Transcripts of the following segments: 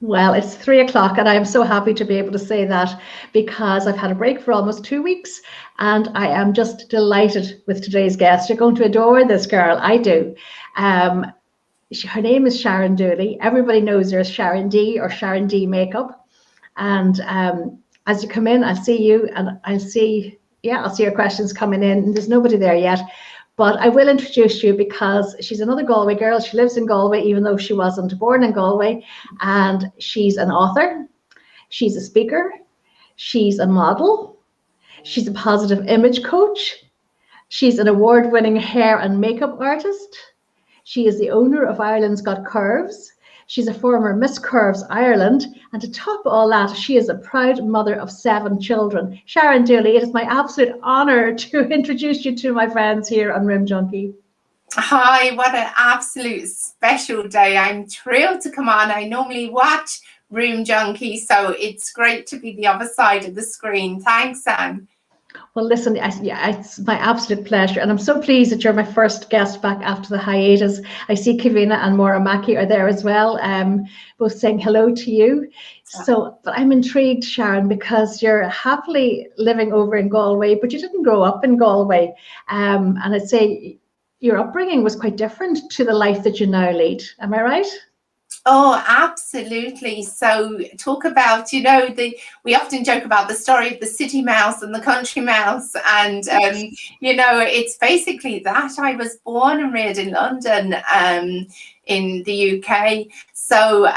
Well, it's 3 o'clock, and I'm so happy to be able to say that because I've had a break for almost 2 weeks, and I am just delighted with today's guest. You're going to adore this girl. I do. Um, Her name is Sharon Dooley. Everybody knows her as Sharon D or Sharon D Makeup. And as you come in, I'll see you, and I'll see your questions coming in. And there's nobody there yet. But I will introduce you because she's another Galway girl. She lives in Galway, even though she wasn't born in Galway. And she's an author. She's a speaker. She's a model. She's a positive image coach. She's an award-winning hair and makeup artist. She is the owner of Ireland's Got Curves. She's a former Miss Curves Ireland. And to top all that, she is a proud mother of 7 children. Sharon Dooley, it is my absolute honour to introduce you to my friends here on Rim Junkie. Hi, what an absolute special day. I'm thrilled to come on. I normally watch Room Junkie, so it's great to be the other side of the screen. Thanks, Anne. Well, listen, it's my absolute pleasure. And I'm so pleased that you're my first guest back after the hiatus. I see Kavina and Maura Mackey are there as well, both saying hello to you. So, but I'm intrigued, Sharon, because you're happily living over in Galway, but you didn't grow up in Galway. And I'd say your upbringing was quite different to the life that you now lead. Am I right? Oh, absolutely. So talk about, we often joke about the story of the city mouse and the country mouse. And, it's basically that. I was born and reared in London, in the UK. So,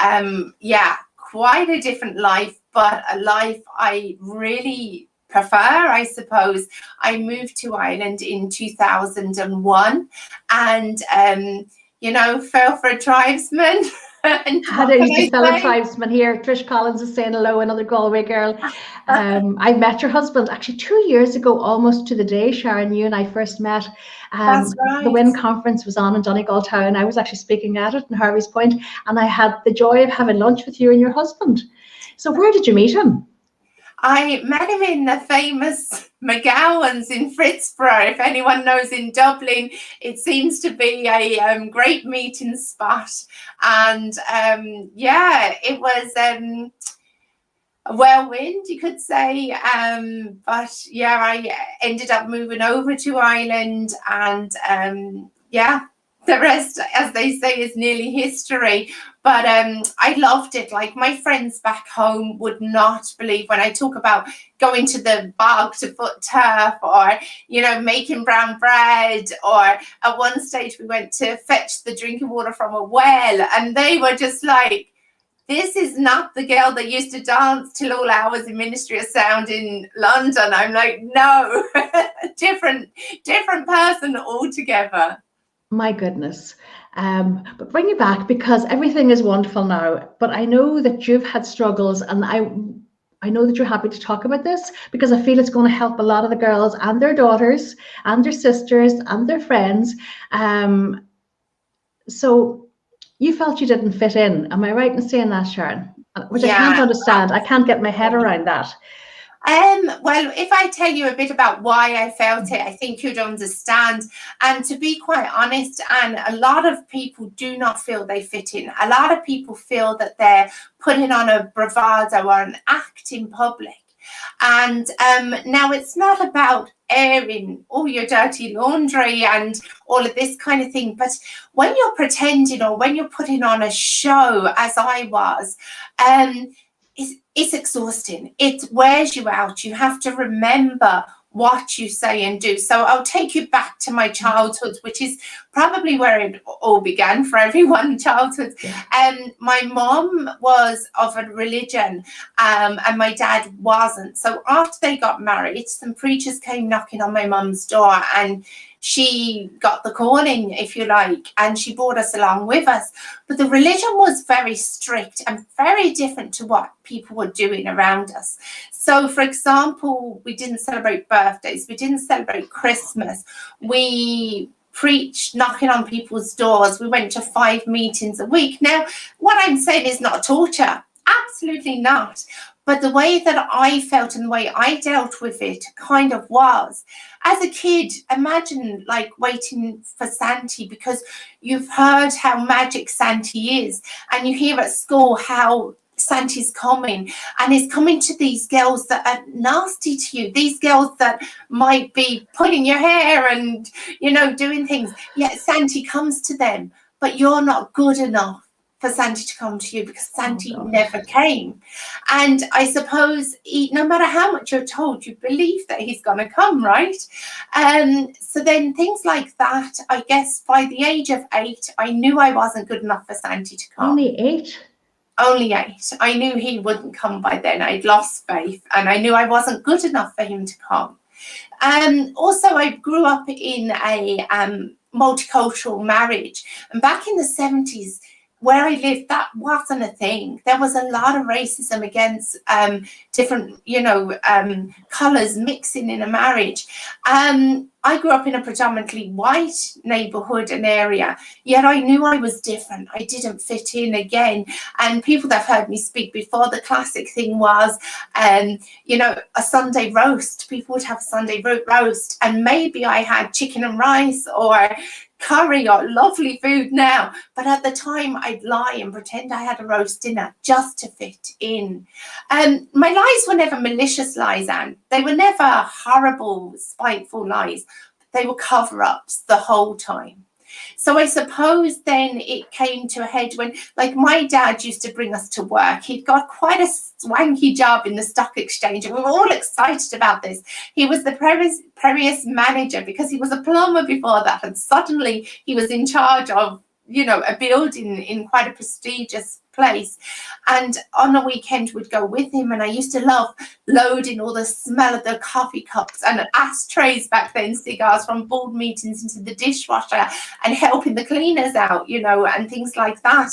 quite a different life, but a life I really prefer, I suppose. I moved to Ireland in 2001 and, fell for a tribesman. How do you fellow tribesman here? Trish Collins is saying hello, another Galway girl. I met your husband actually 2 years ago, almost to the day, Sharon. You and I first met. That's right. The WIN conference was on in Donegal Town. I was actually speaking at it in Harvey's Point, and I had the joy of having lunch with you and your husband. So where did you meet him? I met him in the famous McGowan's in Fritzborough. If anyone knows, in Dublin, it seems to be a great meeting spot. And it was a whirlwind, you could say. I ended up moving over to Ireland, and the rest, as they say, is nearly history. But I loved it. Like, my friends back home would not believe when I talk about going to the bog to foot turf, or, making brown bread, or at one stage we went to fetch the drinking water from a well, and they were just like, this is not the girl that used to dance till all hours in Ministry of Sound in London. I'm like, no, different person altogether. My goodness. But bring you back, because everything is wonderful now. But I know that you've had struggles, and I know that you're happy to talk about this, because I feel it's going to help a lot of the girls and their daughters and their sisters and their friends. So you felt you didn't fit in. Am I right in saying that, Sharon? Which I can't understand. I can't get my head around that. Well, if I tell you a bit about why I felt it, I think you'd understand. And to be quite honest, Anne, a lot of people do not feel they fit in. A lot of people feel that they're putting on a bravado or an act in public. And now it's not about airing all your dirty laundry and all of this kind of thing. But when you're pretending, or when you're putting on a show, as I was, it's exhausting. It wears you out. You have to remember what you say and do. So I'll take you back to my childhood, which is probably where it all began for everyone, childhood. My mom was of a religion, and my dad wasn't. So after they got married, some preachers came knocking on my mum's door, and she got the calling, if you like, and she brought us along with us. But the religion was very strict and very different to what people were doing around us. So, for example, we didn't celebrate birthdays. We didn't celebrate Christmas. We preached knocking on people's doors. We went to 5 meetings a week. Now, what I'm saying is not torture. Absolutely not. But the way that I felt and the way I dealt with it kind of was, as a kid, imagine like waiting for Santa, because you've heard how magic Santa is, and you hear at school how Santi's coming, and he's coming to these girls that are nasty to you, these girls that might be pulling your hair and, you know, doing things. Yet Santi comes to them, but you're not good enough for Santi to come to you because Santi never came. And I suppose no matter how much you're told, you believe that he's going to come, right? So then things like that, I guess by the age of 8, I knew I wasn't good enough for Santi to come. Only 8? Only 8. I knew he wouldn't come by then. I'd lost faith, and I knew I wasn't good enough for him to come. Also, I grew up in a multicultural marriage, and back in the 70s, where I lived, that wasn't a thing. There was a lot of racism against different, you know, colours mixing in a marriage. I grew up in a predominantly white neighbourhood and area, yet I knew I was different. I didn't fit in again. And people that have heard me speak before, the classic thing was, you know, a Sunday roast. People would have Sunday roast, and maybe I had chicken and rice or curry or lovely food now, but at the time I'd lie and pretend I had a roast dinner just to fit in. My lies were never malicious lies, Anne. They were never horrible, spiteful lies. They were cover-ups the whole time. So I suppose then it came to a head when, like, my dad used to bring us to work. He'd got quite a swanky job in the stock exchange, and we were all excited about this. He was the previous manager because he was a plumber before that, and suddenly he was in charge of, you know, a building in quite a prestigious place. And on a weekend we'd go with him, and I used to love loading all the smell of the coffee cups and ashtrays back then, cigars from board meetings into the dishwasher, and helping the cleaners out, you know, and things like that.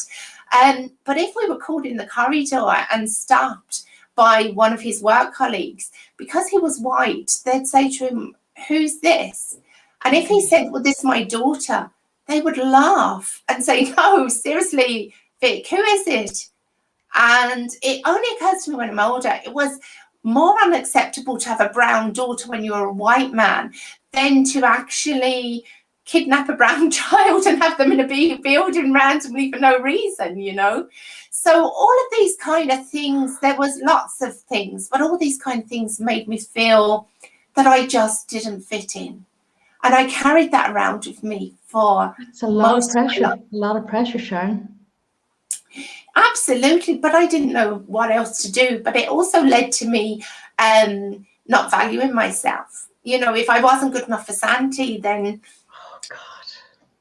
But if we were called in the corridor and stopped by one of his work colleagues, because he was white, they'd say to him, "Who's this?" And if he said, "Well, this is my daughter," they would laugh and say, "No, seriously, Vic, who is it?" And it only occurs to me when I'm older, it was more unacceptable to have a brown daughter when you're a white man than to actually kidnap a brown child and have them in a building randomly for no reason, you know. So all of these kind of things, there was lots of things, but all these kind of things made me feel that I just didn't fit in. And I carried that around with me for It's a lot of pressure. A lot of pressure, Sharon. Absolutely, but I didn't know what else to do. But it also led to me not valuing myself. You know, if I wasn't good enough for Santi, then, oh God,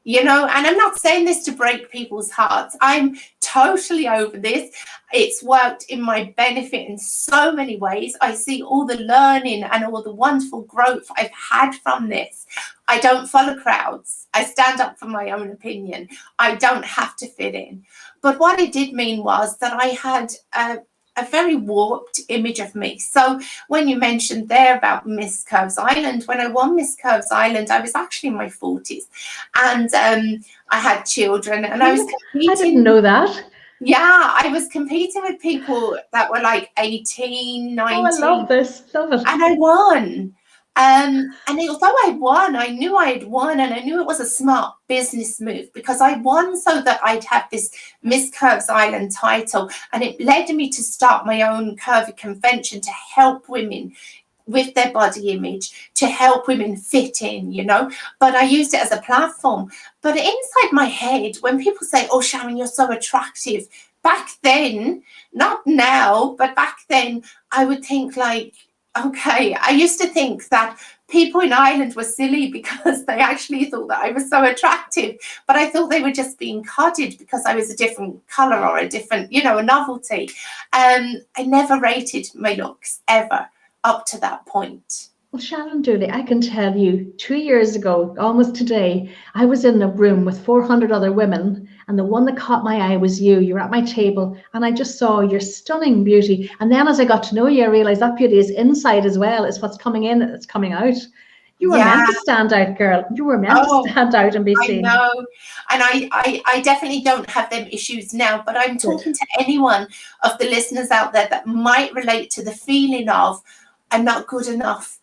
you know, and I'm not saying this to break people's hearts. I'm totally over this. It's worked in my benefit in so many ways. I see all the learning and all the wonderful growth I've had from this. I don't follow crowds. I stand up for my own opinion. I don't have to fit in. But what it did mean was that I had a very warped image of me. So when you mentioned there about Miss Curves Island, when I won Miss Curves Island, I was actually in my 40s, and I had children, and I was competing. I didn't know that. Yeah, I was competing with people that were like 18, 19. Oh, I love this. Love it. And I won. And although I won, I knew I had won, and I knew it was a smart business move because I won so that I'd have this Miss Curves Island title, and it led me to start my own curvy convention to help women with their body image, to help women fit in, you know. But I used it as a platform. But inside my head, when people say, "Oh, Sharon, you're so attractive," back then, not now, but back then, I would think like, okay, I used to think that people in Ireland were silly because they actually thought that I was so attractive, but I thought they were just being codded because I was a different colour or a different, you know, a novelty. I never rated my looks ever up to that point. Well, Sharon Dooley, I can tell you, 2 years ago, almost today, I was in a room with 400 other women, and the one that caught my eye was you. You were at my table, and I just saw your stunning beauty. And then as I got to know you, I realized that beauty is inside as well. It's what's coming in, it's coming out. You were meant to stand out, girl. You were meant to stand out and be seen. I know. And I definitely don't have them issues now, but I'm talking to anyone of the listeners out there that might relate to the feeling of, I'm not good enough.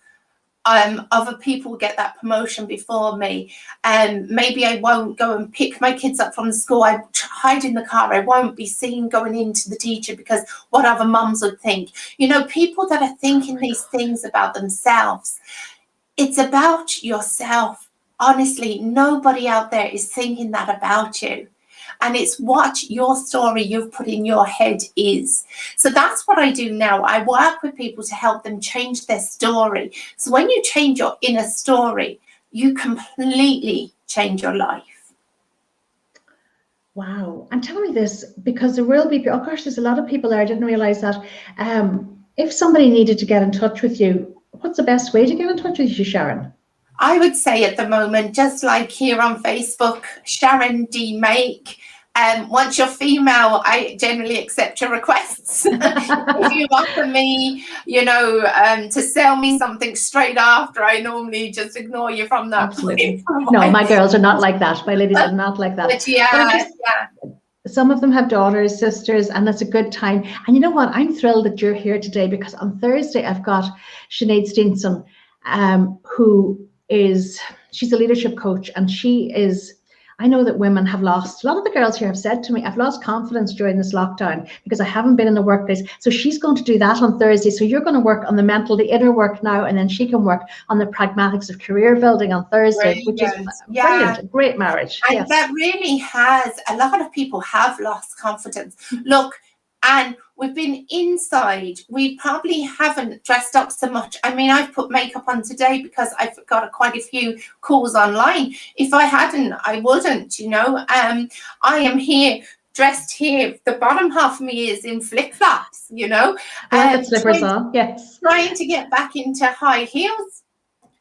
other people get that promotion before me. Maybe I won't go and pick my kids up from school. I hide in the car. I won't be seen going into the teacher because what other mums would think. You know, people that are thinking these things about themselves. It's about yourself. Honestly, nobody out there is thinking that about you. And it's what your story you've put in your head is. So that's what I do now. I work with people to help them change their story. So when you change your inner story, you completely change your life. Wow. And tell me this, because there will be, oh gosh, there's a lot of people there. I didn't realize that. If somebody needed to get in touch with you, what's the best way to get in touch with you, Sharon? I would say at the moment, just like here on Facebook, Sharon D Make. Once you're female, I generally accept your requests. If you offer me, you know, to sell me something straight after, I normally just ignore you from that. Absolutely. No, my girls are not like that. My ladies are not like that. But yeah. Some of them have daughters, sisters, and that's a good time. And you know what? I'm thrilled that you're here today, because on Thursday I've got Sinead Steenson, she's a leadership coach, and I know that women have lost, a lot of the girls here have said to me, I've lost confidence during this lockdown because I haven't been in the workplace. So she's going to do that on Thursday. So you're going to work on the mental, the inner work now, and then she can work on the pragmatics of career building on Thursday, which is brilliant, a great marriage. And yes. That really has, a lot of people have lost confidence. Look, and we've been inside. We probably haven't dressed up so much. I mean, I've put makeup on today because I've got quite a few calls online. If I hadn't, I wouldn't, you know. I am here, dressed here. The bottom half of me is in flip-flops, you know. Slippers on, yes. Trying to get back into high heels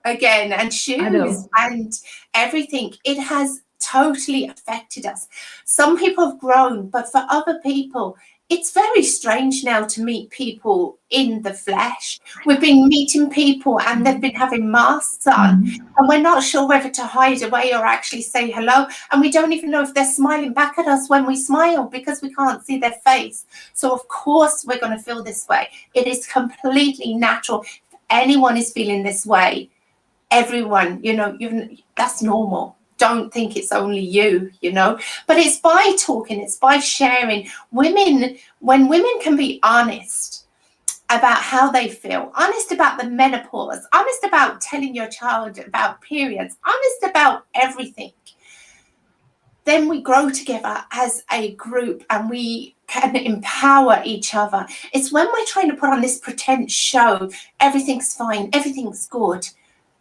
again, and shoes and everything. It has totally affected us. Some people have grown, but for other people, it's very strange now to meet people in the flesh. We've been meeting people and they've been having masks on, and we're not sure whether to hide away or actually say hello. And we don't even know if they're smiling back at us when we smile because we can't see their face. So of course we're going to feel this way. It is completely natural. If anyone is feeling this way, everyone, you know, that's normal. Don't think it's only you, you know, but it's by talking, it's by sharing. When women can be honest about how they feel, honest about the menopause, honest about telling your child about periods, honest about everything, then we grow together as a group and we can empower each other. It's when we're trying to put on this pretend show, everything's fine, everything's good.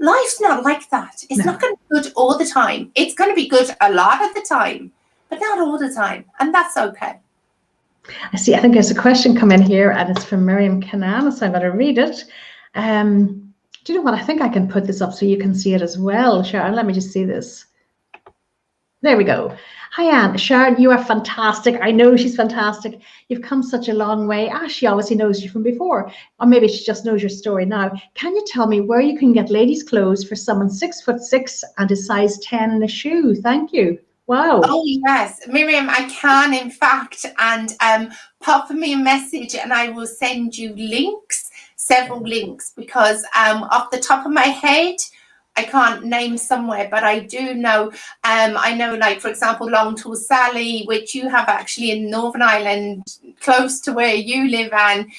Life's not like that. It's not going to be good all the time. It's going to be good a lot of the time, but not all the time. And that's okay. I see. I think there's a question come in here, and it's from Miriam Canan, so I'm going to read it. Do you know what? I think I can put this up so you can see it as well, Sharon. Let me just see this. There we go. Hi, Anne. Sharon, you are fantastic. I know she's fantastic. You've come such a long way. She obviously knows you from before, or maybe she just knows your story now. Can you tell me where you can get ladies' clothes for someone 6'6" and a size 10 in a shoe? Thank you. Wow. Oh, yes, Miriam, I can, in fact, and pop me a message and I will send you links, several links, because off the top of my head, I can't name somewhere, but I do know, I know, like, for example, Long Tall Sally, which you have actually in Northern Ireland, close to where you live, and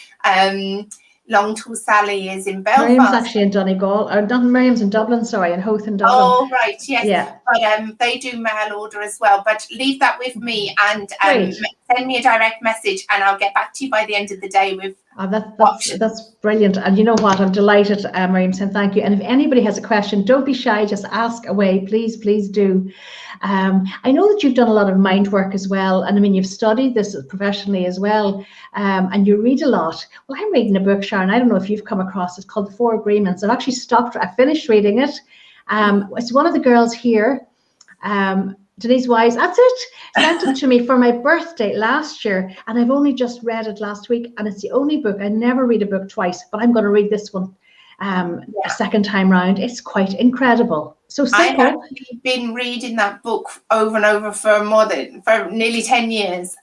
Long Tall Sally is in Belfast. Miriam's actually in Donegal, or not Miriam's in Dublin, sorry, in Howth in Dublin. Oh, right, yes. Yeah. But they do mail order as well. But leave that with me and send me a direct message and I'll get back to you by the end of the day with that's brilliant. And you know what? I'm delighted, Miriam, saying thank you. And if anybody has a question, don't be shy, just ask away. Please, please do. I know that you've done a lot of mind work as well. And I mean, you've studied this professionally as well. And you read a lot. Well, I'm reading a book, Sharon. I don't know if you've come across it. It's called The Four Agreements. I've actually stopped. I finished reading it. It's one of the girls here. Denise Wise, that's it, sent it to me for my birthday last year, and I've only just read it last week, and it's the only book. I never read a book twice, but I'm going to read this one. a second time round. It's quite incredible. So simple. I've actually been reading that book over and over for nearly 10 years.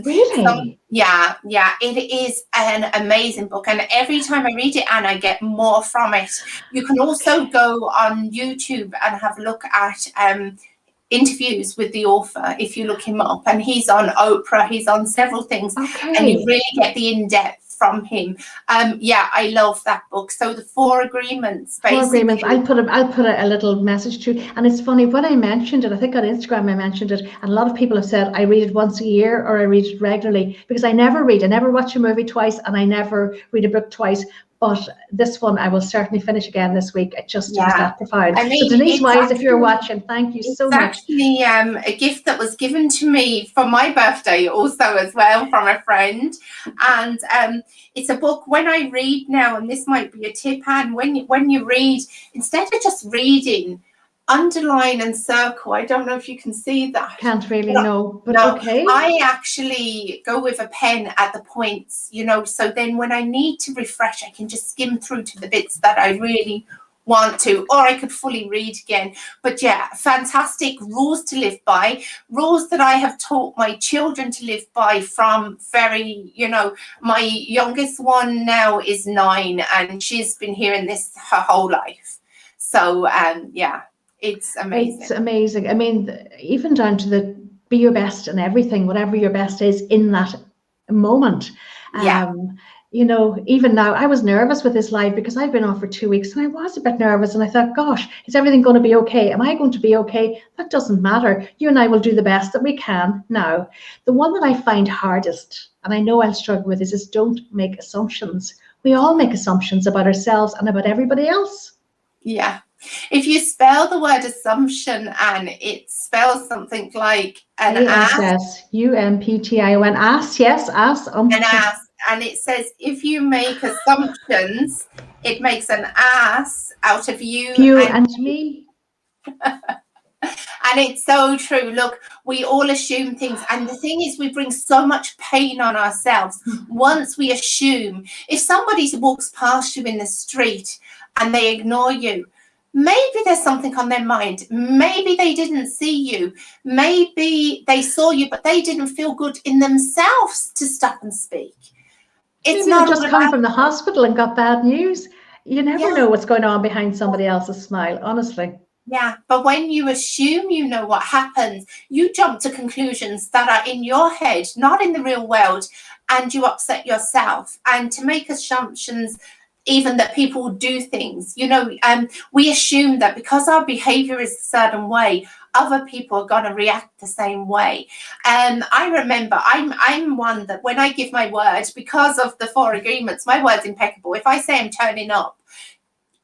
Really? Yeah, it is an amazing book. And every time I read it, and I get more from it. You can also go on YouTube and have a look at interviews with the author if you look him up. And he's on Oprah, he's on several things. Okay. And you really get the in-depth from him. I love that book. So the 4 Agreements, basically. 4 Agreements. I'll put a little message to. And it's funny, when I mentioned it, I think on Instagram I mentioned it, and a lot of people have said I read it once a year or I read it regularly, because I never watch a movie twice, and I never read a book twice. But this one I will certainly finish again this week. It just was that profound. I mean, so Denise Wise, if you're watching, thank you so much. It's actually a gift that was given to me for my birthday also as well from a friend. And it's a book, when I read now, and this might be a tip, Anne, when you read, instead of just reading, underline and circle. I don't know if you can see that. Can't really know, but no, okay. I actually go with a pen at the points, so then when I need to refresh, I can just skim through to the bits that I really want to, or I could fully read again. But yeah, fantastic rules to live by, rules that I have taught my children to live by from very, my youngest one now is 9, and she's been hearing this her whole life. So it's amazing. It's amazing. I mean, even down to be your best in everything, whatever your best is in that moment. Even now, I was nervous with this live because I've been off for 2 weeks, and I was a bit nervous, and I thought, gosh, is everything going to be okay? Am I going to be okay? That doesn't matter. You and I will do the best that we can now. The one that I find hardest, and I know I'll struggle with, is don't make assumptions. We all make assumptions about ourselves and about everybody else. Yeah. If you spell the word assumption, and it spells something like an ass. U-M-P-T-I-O-N, ass, yes, ass. An ass. And it says, if you make assumptions, it makes an ass out of you and me. And it's so true. Look, we all assume things. And the thing is, we bring so much pain on ourselves once we assume. If somebody walks past you in the street and they ignore you, maybe there's something on their mind. Maybe they didn't see you. Maybe they saw you, but they didn't feel good in themselves to stop and speak. It's not just come from the hospital and got bad news. You never know what's going on behind somebody else's smile, honestly. Yeah, but when you assume you know what happens, you jump to conclusions that are in your head, not in the real world, and you upset yourself. And to make assumptions, even that people do things, we assume that because our behavior is a certain way, other people are going to react the same way. I remember I'm one that when I give my word, because of the 4 agreements, my word's impeccable. If I say I'm turning up,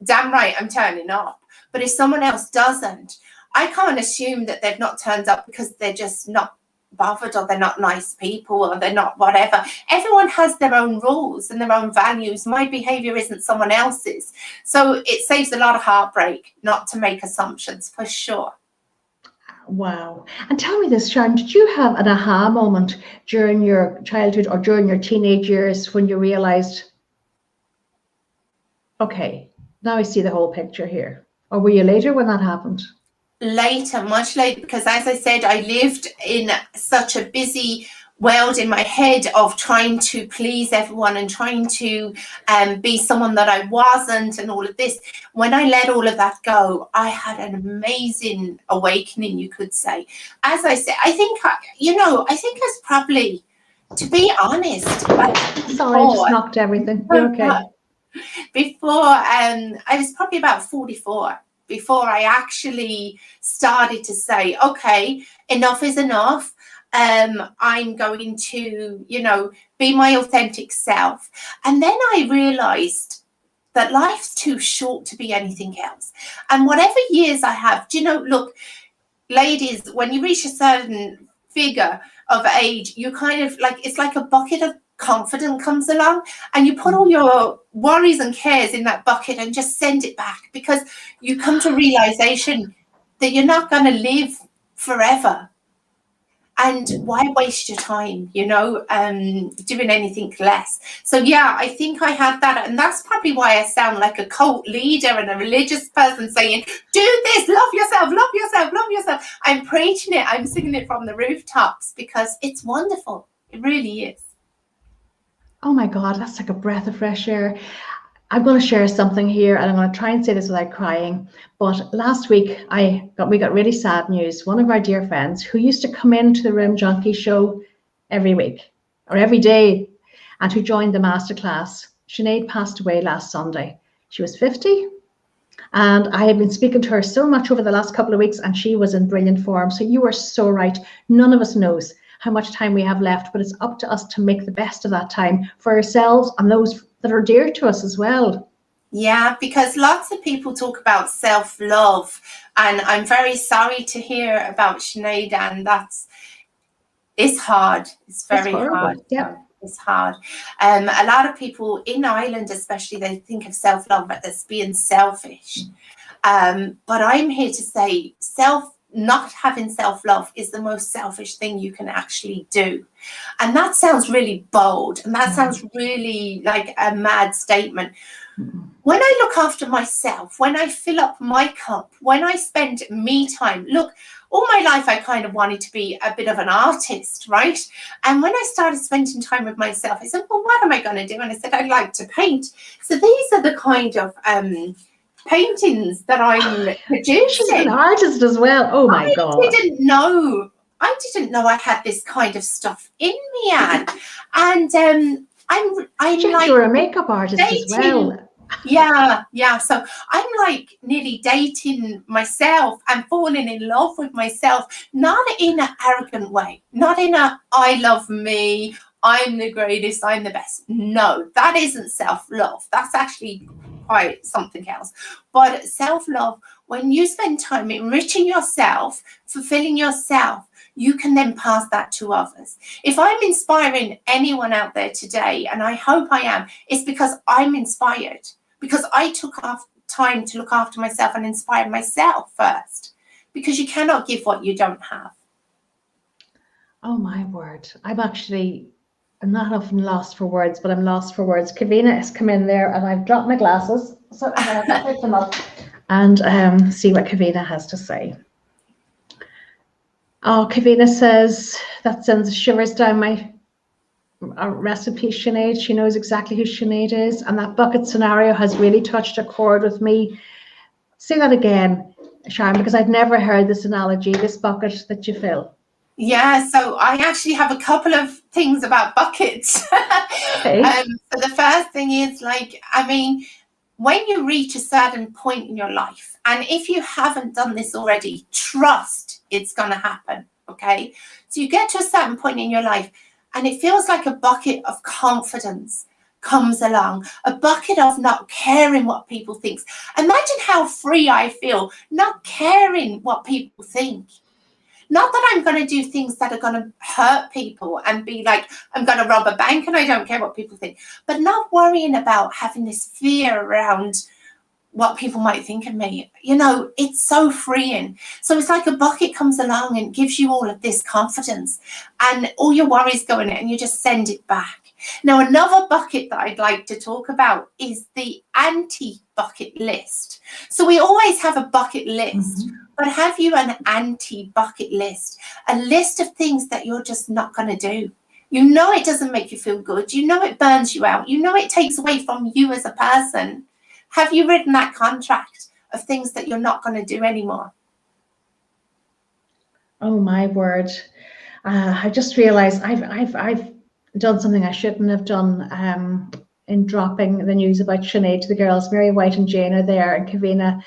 damn right I'm turning up. But if someone else doesn't, I can't assume that they've not turned up because they're just not bothered, or they're not nice people, or they're not whatever. Everyone has their own rules and their own values. My behavior isn't someone else's. So it saves a lot of heartbreak not to make assumptions, for sure. Wow. And tell me this, Sharon, did you have an aha moment during your childhood or during your teenage years when you realized, okay, now I see the whole picture here? Or were you later when that happened? Later, much later, because as I said, I lived in such a busy world in my head of trying to please everyone and trying to be someone that I wasn't, and all of this. When I let all of that go, I had an amazing awakening, you could say. As I said, I think it's probably, to be honest, sorry, I just knocked everything. You're okay. Before, I was probably about 44 before I actually started to say, okay, enough is enough. I'm going to, be my authentic self. And then I realized that life's too short to be anything else. And whatever years I have, look, ladies, when you reach a certain figure of age, you kind of it's like a bucket of confidence comes along, and you put all your worries and cares in that bucket and just send it back, because you come to realization that you're not going to live forever. And why waste your time, you know, doing anything less? So yeah, I think I had that, and that's probably why I sound like a cult leader and a religious person saying, do this, love yourself, love yourself, love yourself. I'm preaching it, I'm singing it from the rooftops because it's wonderful. It really is. Oh my God, that's like a breath of fresh air. I'm going to share something here, and I'm going to try and say this without crying. But last week, we got really sad news. One of our dear friends who used to come into the Room Junkie show every week or every day, and who joined the masterclass, Sinead, passed away last Sunday. She was 50, and I have been speaking to her so much over the last couple of weeks, and she was in brilliant form. So you are so right. None of us knows how much time we have left, but it's up to us to make the best of that time for ourselves and those that are dear to us as well. Yeah, because lots of people talk about self-love, and I'm very sorry to hear about Sinead, and it's hard. It's very hard. Yeah. It's hard. A lot of people in Ireland, especially, they think of self-love as being selfish. But I'm here to say not having self-love is the most selfish thing you can actually do. And that sounds really bold, and that sounds really like a mad statement. When I look after myself, when I fill up my cup, when I spend me time, look, all my life I kind of wanted to be a bit of an artist, right? And when I started spending time with myself, I said, well, what am I going to do? And I said, I'd like to paint. So these are the kind of paintings that I'm producing. She's an artist as well. Oh my God. I didn't know I had this kind of stuff in me, Anne. And I'm like, you're a makeup artist as well. Yeah. So I'm like nearly dating myself and falling in love with myself, not in an arrogant way, not in a I love me, I'm the greatest, I'm the best. No, that isn't self-love. That's actually quite something else. But self-love, when you spend time enriching yourself, fulfilling yourself, you can then pass that to others. If I'm inspiring anyone out there today, and I hope I am, it's because I'm inspired, because I took time to look after myself and inspire myself first, because you cannot give what you don't have. Oh my word. I'm not often lost for words, but I'm lost for words. Kavina has come in there, and I've dropped my glasses, so I'm going to pick them up and see what Kavina has to say. Oh, Kavina says, that sends shivers down my recipe, Sinead. She knows exactly who Sinead is, and that bucket scenario has really touched a chord with me. Say that again, Sharon, because I've never heard this analogy, this bucket that you fill. Yeah, so I actually have a couple of things about buckets. Okay. So the first thing is, like, I mean, when you reach a certain point in your life, and if you haven't done this already, trust it's going to happen, okay? So you get to a certain point in your life, and it feels like a bucket of confidence comes along, a bucket of not caring what people think. Imagine how free I feel, not caring what people think. Not that I'm going to do things that are going to hurt people and be like, I'm going to rob a bank and I don't care what people think, but not worrying about having this fear around what people might think of me. You know, it's so freeing. So it's like a bucket comes along and gives you all of this confidence, and all your worries go in it and you just send it back. Now, another bucket that I'd like to talk about is the anti-bucket list. So we always have a bucket list, but have you an anti-bucket list? A list of things that you're just not going to do. You know it doesn't make you feel good. You know it burns you out. You know it takes away from you as a person. Have you written that contract of things that you're not going to do anymore? Oh my word! I just realised I've done something I shouldn't have done in dropping the news about Sinead to the girls. Mary White and Jane are there, and Kavina.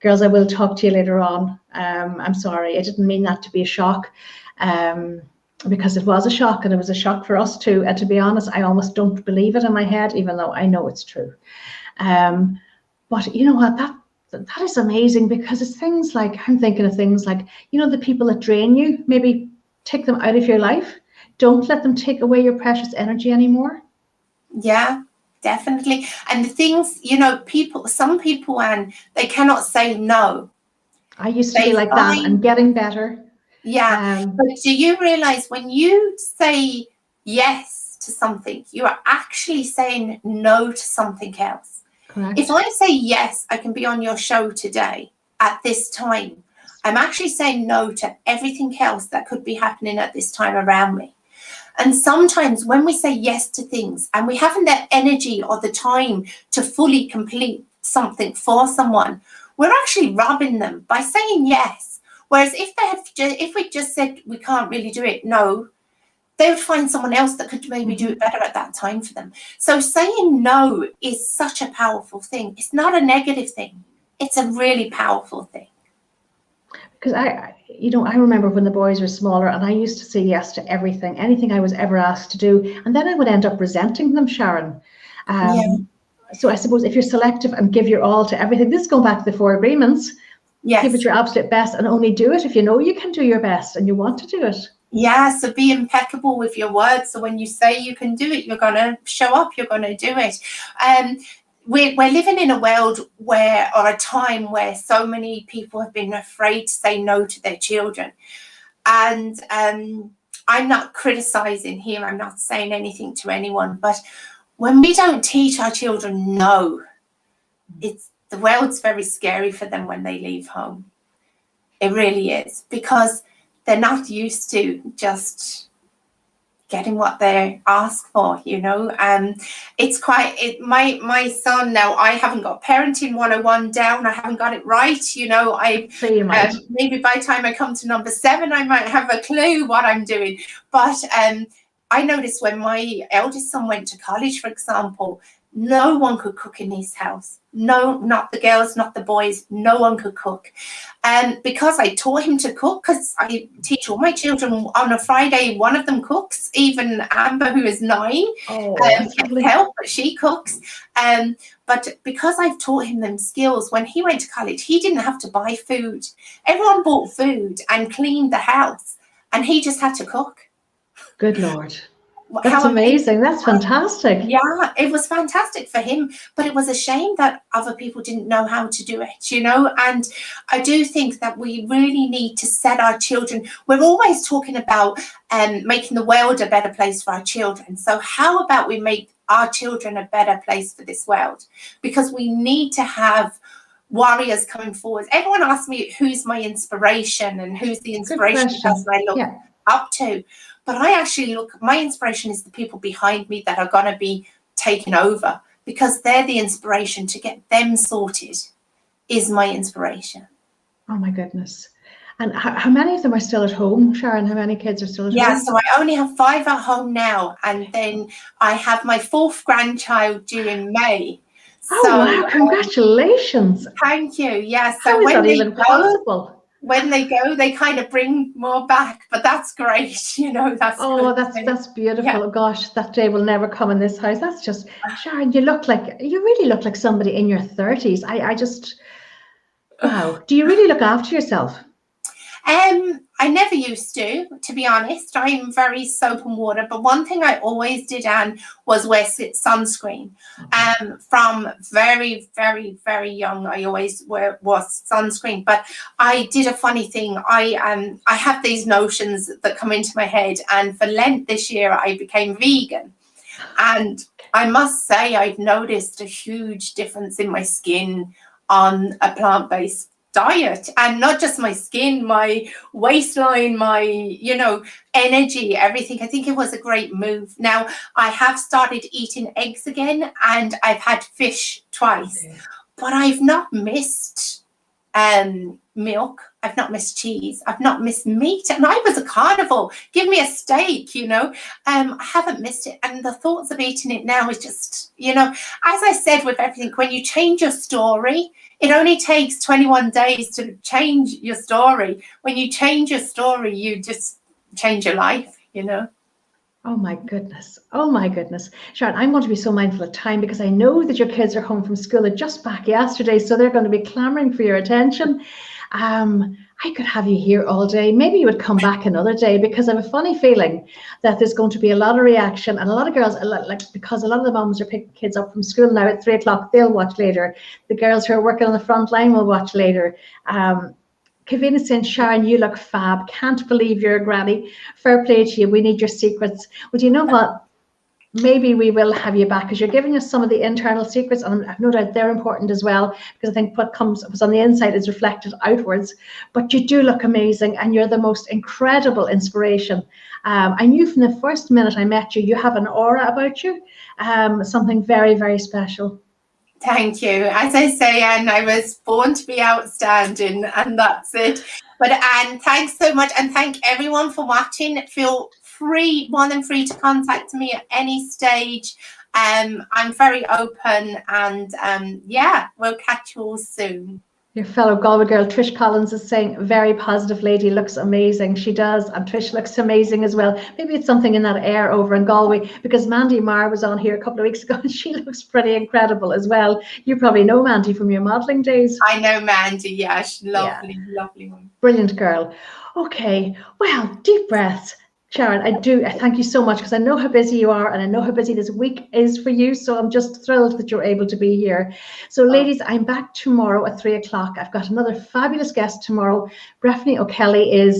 Girls, I will talk to you later on. I'm sorry, I didn't mean that to be a shock, because it was a shock, and it was a shock for us too. And to be honest, I almost don't believe it in my head, even though I know it's true. But you know what, that is amazing, because it's things like, I'm thinking of things like, you know, the people that drain you, maybe take them out of your life. Don't let them take away your precious energy anymore. Yeah, definitely. And the things, you know, some people, and they cannot say no. I used to be like that, and getting better. Yeah. But do you realize when you say yes to something, you are actually saying no to something else? Correct. If I say yes, I can be on your show today at this time, I'm actually saying no to everything else that could be happening at this time around me. And sometimes when we say yes to things and we haven't that energy or the time to fully complete something for someone, we're actually robbing them by saying yes. Whereas if we just said we can't really do it, no, they would find someone else that could maybe do it better at that time for them. So saying no is such a powerful thing. It's not a negative thing. It's a really powerful thing. Because I remember when the boys were smaller and I used to say yes to everything, anything I was ever asked to do. And then I would end up resenting them, Sharon. So I suppose if you're selective and give your all to everything, this is going back to the 4 agreements. Yes. Give it your absolute best and only do it if you know you can do your best and you want to do it. Yeah, so be impeccable with your words. So when you say you can do it, you're going to show up, you're going to do it. We're living in a world or a time where so many people have been afraid to say no to their children. And I'm not criticizing here. I'm not saying anything to anyone. But when we don't teach our children no, the world's very scary for them when they leave home. It really is, because they're not used to just getting what they ask for, it's quite my son now. I haven't got parenting 101 down. I haven't got it right. Maybe by the time I come to number 7, I might have a clue what I'm doing. But I noticed when my eldest son went to college, for example, no one could cook in his house. No, not the girls, not the boys. No one could cook. And because I taught him to cook, because I teach all my children on a Friday, one of them cooks, even Amber, who is 9, gets help, but she cooks. But because I've taught him them skills, when he went to college, he didn't have to buy food. Everyone bought food and cleaned the house, and he just had to cook. Good Lord. That's amazing. That's fantastic. Yeah, it was fantastic for him, but it was a shame that other people didn't know how to do it, and I do think that we really need to set our children. We're always talking about making the world a better place for our children. So how about we make our children a better place for this world? Because we need to have warriors coming forward. Everyone asks me who's my inspiration and who's the inspiration person I look up to. But I actually my inspiration is the people behind me that are going to be taken over, because they're the inspiration. To get them sorted is my inspiration. Oh, my goodness. And how many of them are still at home, Sharon? How many kids are still at home? Yeah, so I only have 5 at home now. And then I have my 4th grandchild due in May. Wow, congratulations. Thank you. Yeah, so how is that even possible? When they go, they kind of bring more back, but that's great, that's beautiful. Yeah. Oh, gosh, that day will never come in this house. That's just, Sharon, you really look like somebody in your 30s. I just, wow. Do you really look after yourself? I never used to be honest. I'm very soap and water, but one thing I always did, Anne, was wear sunscreen. From very, very, very young, I always wore sunscreen. But I did a funny thing. I have these notions that come into my head, and for Lent this year, I became vegan. And I must say, I've noticed a huge difference in my skin on a plant-based diet, and not just my skin, my waistline, my energy, everything. I think it was a great move. Now I have started eating eggs again, and I've had fish twice, but I've not missed milk, I've not missed cheese, I've not missed meat, and I was a carnivore. Give me a steak, I haven't missed it. And the thoughts of eating it now is just, as I said with everything, when you change your story, it only takes 21 days to change your story. When you change your story, you just change your life, Oh my goodness. Oh my goodness. Sharon, I'm going to be so mindful of time, because I know that your kids are home from school. They're just back yesterday, so they're going to be clamoring for your attention. I could have you here all day. Maybe you would come back another day, because I have a funny feeling that there's going to be a lot of reaction, and a lot of girls, because a lot of the moms are picking kids up from school now at 3 o'clock, they'll watch later. The girls who are working on the front line will watch later. Kevin is saying, Sharon, you look fab. Can't believe you're a granny. Fair play to you. We need your secrets. Well, you know what? Maybe we will have you back, because you're giving us some of the internal secrets, and I've no doubt they're important as well, because I think what's on the inside is reflected outwards. But you do look amazing, and you're the most incredible inspiration. I knew from the first minute I met you, you have an aura about you, something very, very special. Thank you. As I say, Anne, I was born to be outstanding, and that's it. But Anne, thanks so much, and thank everyone for watching. Feel free, more than free, to contact me at any stage. I'm very open, and yeah, we'll catch you all soon. Your fellow Galway girl, Trish Collins, is saying, very positive lady, looks amazing. She does, and Trish looks amazing as well. Maybe it's something in that air over in Galway, because Mandy Marr was on here a couple of weeks ago, and she looks pretty incredible as well. You probably know Mandy from your modelling days. I know Mandy, yeah, she's lovely, lovely one. Brilliant girl. Okay, well, deep breaths. Sharon, I thank you so much, because I know how busy you are, and I know how busy this week is for you. So I'm just thrilled that you're able to be here. So ladies, I'm back tomorrow at 3 o'clock. I've got another fabulous guest tomorrow. Breffney O'Kelly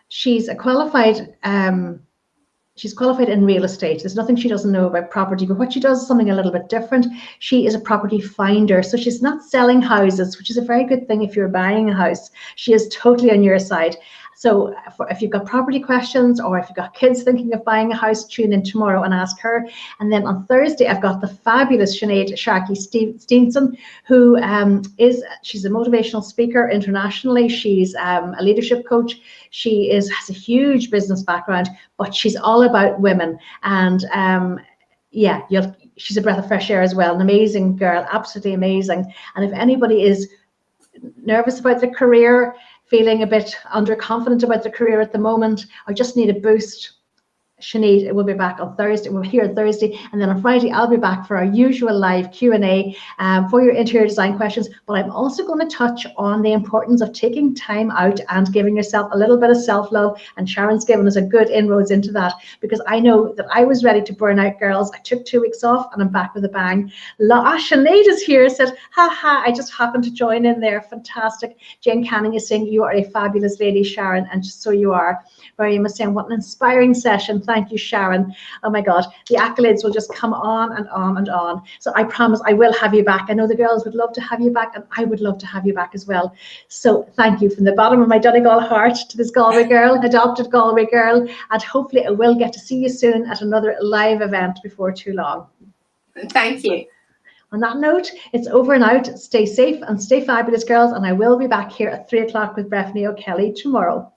she's qualified in real estate. There's nothing she doesn't know about property, but what she does is something a little bit different. She is a property finder. So she's not selling houses, which is a very good thing if you're buying a house. She is totally on your side. So if you've got property questions, or if you've got kids thinking of buying a house, tune in tomorrow and ask her. And then on Thursday, I've got the fabulous Sinead Sharkey Steenson, who she's a motivational speaker internationally. She's a leadership coach. She has a huge business background, but she's all about women. And yeah, she's a breath of fresh air as well. An amazing girl, absolutely amazing. And if anybody is nervous about their career, feeling a bit underconfident about their career at the moment, or just need a boost, Sinead will be back on Thursday. We're here on Thursday, and then on Friday I'll be back for our usual live Q&A for your interior design questions. But I'm also going to touch on the importance of taking time out and giving yourself a little bit of self-love, and Sharon's given us a good inroads into that, because I know that I was ready to burn out, girls. I took 2 weeks off and I'm back with a bang. Sinead is here, said, haha, I just happened to join in there. Fantastic. Jane Canning is saying, you are a fabulous lady, Sharon, and just so you are. Miriam is saying, what an inspiring session. Thank you, Sharon. Oh my God, the accolades will just come on and on and on. So I promise I will have you back. I know the girls would love to have you back, and I would love to have you back as well. So thank you from the bottom of my Donegal heart to this Galway girl, adopted Galway girl, and hopefully I will get to see you soon at another live event before too long. Thank you. On that note, it's over and out. Stay safe and stay fabulous, girls, and I will be back here at 3 o'clock with Breffney O'Kelly tomorrow.